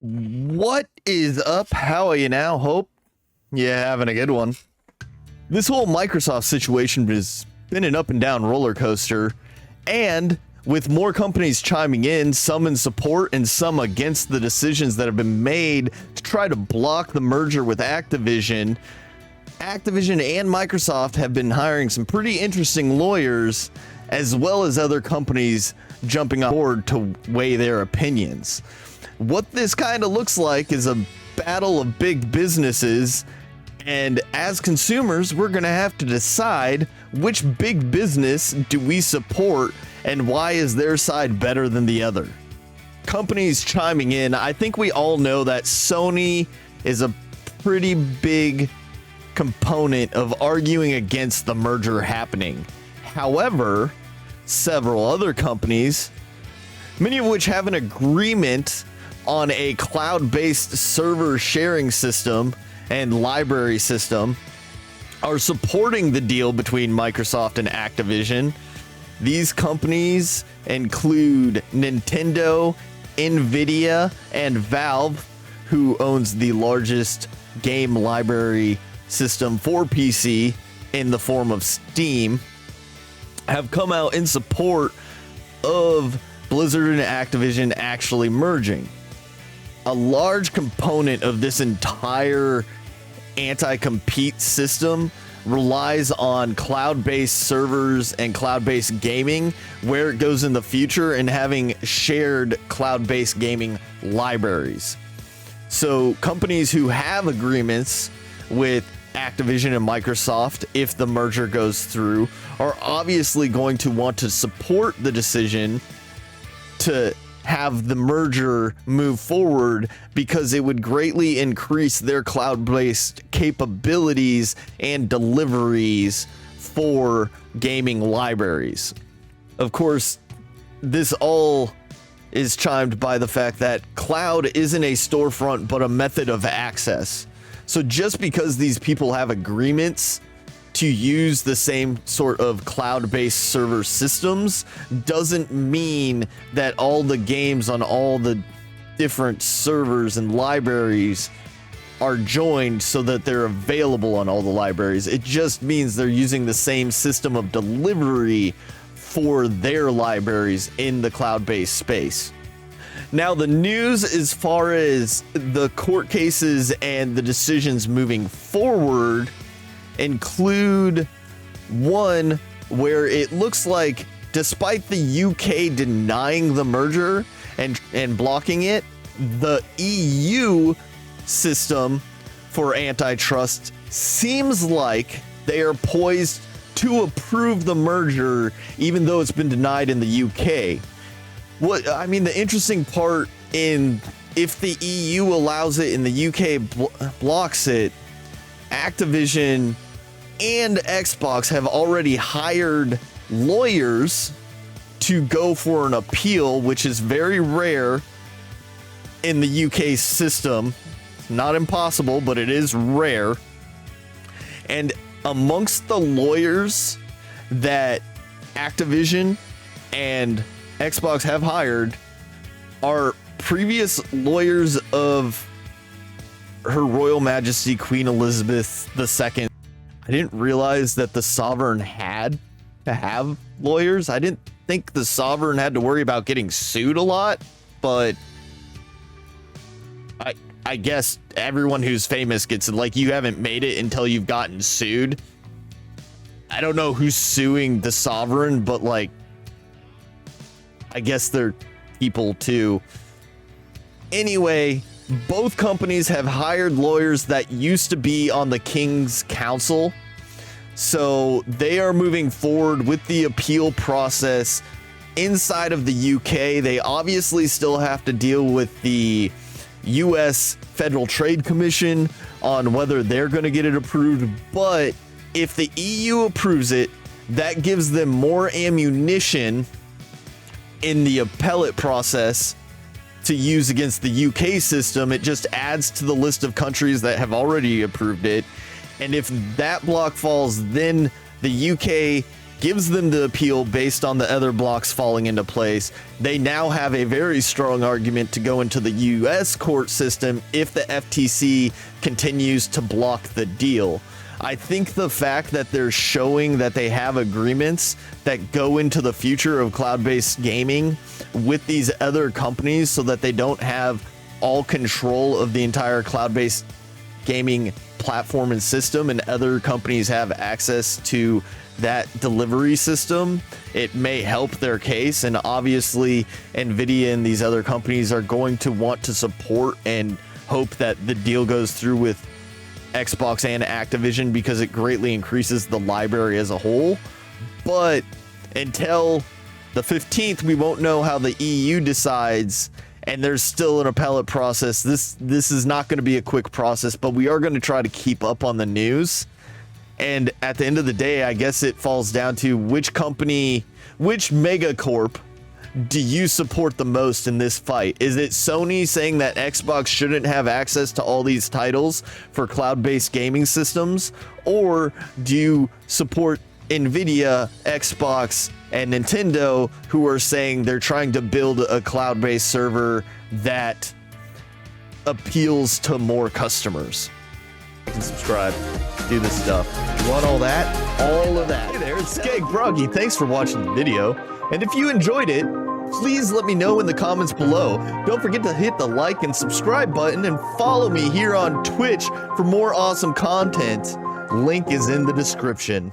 What is up? How are you now, Hope? Yeah, having a good one. This whole Microsoft situation has been an up and down roller coaster, and with more companies chiming in, some in support and some against the decisions that have been made to try to block the merger with Activision, Activision and Microsoft have been hiring some pretty interesting lawyers, as well as other companies jumping on board to weigh their opinions. What this kind of looks like is a battle of big businesses, and as consumers, we're going to have to decide which big business do we support and why is their side better than the other. Companies chiming in, I think we all know that Sony is a pretty big component of arguing against the merger happening. However, several other companies, many of which have an agreement on a cloud-based server sharing system and library system, are supporting the deal between Microsoft and Activision. These companies include Nintendo, Nvidia, and Valve, who owns the largest game library system for PC in the form of Steam, have come out in support of Blizzard and Activision actually merging. A large component of this entire anti-compete system relies on cloud-based servers and cloud-based gaming, where it goes in the future, and having shared cloud-based gaming libraries. So companies who have agreements with Activision and Microsoft, if the merger goes through, are obviously going to want to support the decision to have the merger move forward, because it would greatly increase their cloud-based capabilities and deliveries for gaming libraries. Of course, this all is chimed by the fact that cloud isn't a storefront but a method of access. So just because these people have agreements to use the same sort of cloud-based server systems doesn't mean that all the games on all the different servers and libraries are joined so that they're available on all the libraries. It just means they're using the same system of delivery for their libraries in the cloud-based space. Now, the news as far as the court cases and the decisions moving forward include one where it looks like, despite the UK denying the merger and blocking it, the EU system for antitrust seems like they are poised to approve the merger, even though it's been denied in the UK. The interesting part in, if the EU allows it and the UK blocks it, Activision and Xbox have already hired lawyers to go for an appeal, which is very rare in the UK system. Not impossible, but it is rare. And amongst the lawyers that Activision and Xbox have hired are previous lawyers of Her Royal Majesty Queen Elizabeth II. I didn't realize that the sovereign had to have lawyers. I didn't think the sovereign had to worry about getting sued a lot, but I guess everyone who's famous gets it. Like, you haven't made it until you've gotten sued. I don't know who's suing the sovereign, but like, I guess they're people too. Anyway, both companies have hired lawyers that used to be on the King's Council, so they are moving forward with the appeal process inside of the UK. They obviously still have to deal with the US Federal Trade Commission on whether they're going to get it approved, but if the EU approves it, that gives them more ammunition in the appellate process to use against the UK system. It just adds to the list of countries that have already approved it. And if that block falls, then the UK gives them the appeal based on the other blocks falling into place. They now have a very strong argument to go into the US court system if the FTC continues to block the deal. I think the fact that they're showing that they have agreements that go into the future of cloud-based gaming with these other companies so that they don't have all control of the entire cloud-based gaming platform and system, and other companies have access to that delivery system, it may help their case. And obviously Nvidia and these other companies are going to want to support and hope that the deal goes through with Xbox and Activision because it greatly increases the library as a whole. But until the 15th, we won't know how the EU decides, and there's still an appellate process. This is not going to be a quick process, but we are going to try to keep up on the news. And at the end of the day, I guess it falls down to which company, which megacorp do you support the most in this fight? Is it Sony saying that Xbox shouldn't have access to all these titles for cloud-based gaming systems? Or do you support Nvidia, Xbox, and Nintendo, who are saying they're trying to build a cloud-based server that appeals to more customers? Like and subscribe, do this stuff. You want all that? All of that. Hey there, it's Skeg Broggy. Thanks for watching the video. And if you enjoyed it, please let me know in the comments below. Don't forget to hit the like and subscribe button and follow me here on Twitch for more awesome content. Link is in the description.